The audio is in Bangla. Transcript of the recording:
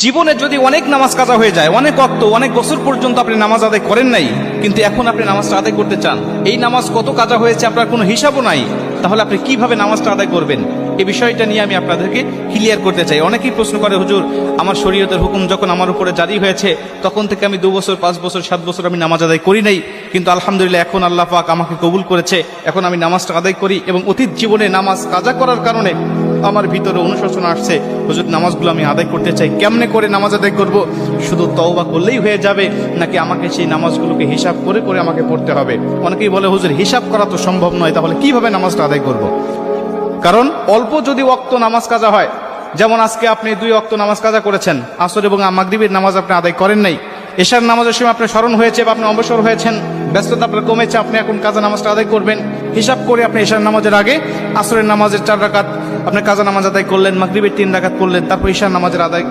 জীবনে যদি অনেক নামাজ কাজা হয়ে যায়, অনেক ওয়াক্ত, অনেক বছর পর্যন্ত আপনি নামাজ আদায় করেন নাই, কিন্তু এখন আপনি নামাজটা আদায় করতে চান, এই নামাজ কত কাজা হয়েছে আপনার কোনো হিসাবও নাই, তাহলে আপনি কিভাবে নামাজটা আদায় করবেন? এই বিষয়টা নিয়ে আমি আপনাদেরকে ক্লিয়ার করতে চাই। অনেকেই প্রশ্ন করে, হুজুর আমার শরীয়তের হুকুম যখন আমার উপরে জারি হয়েছে তখন থেকে আমি 2 বছর 5 বছর 7 বছর আমি নামাজ আদায় করি নাই, কিন্তু আলহামদুলিল্লাহ এখন আল্লাহ পাক আমাকে কবুল করেছে, এখন আমি নামাজটা আদায় করি, এবং অতীত জীবনে নামাজ কাজা করার কারণে আমার ভিতরে অনুশোচনা আসছে, হুজুর নামাজগুলো আমি আদায় করতে চাই, কেমনে করে নামাজ আদায় করব? শুধু তওবা করলেই হয়ে যাবে নাকি আমাকে সেই নামাজগুলোকে হিসাব করে করে আমাকে পড়তে হবে? অনেকেই বলে, হুজুর হিসাব করা তো সম্ভব নয়, তাহলে কিভাবে নামাজটা আদায় করব? কারণ অল্প যদি ওয়াক্ত নামাজ কাজা হয়, যেমন আজকে আপনি 2 ওয়াক্ত নামাজ কাজা করেছেন, আসর এবং মাগরিবের নামাজ আপনি আদায় করেন নাই, এশার নামাজের সময় আপনার স্মরণ হয়েছে বা আপনি অবসর হয়েছেন, ব্যস্ততা আপনার কমেছে, আপনি এখন কাজা নামাজটা আদায় করবেন, হিসাব করে আপনি এশার নামাজের আগে আসরের নামাজের 4 রাকাত আপনি কাজা নামাজ আদায় করলেন, মাগরিবের 3 রাকাত করলেন, তারপর এশার নামাজের আদায়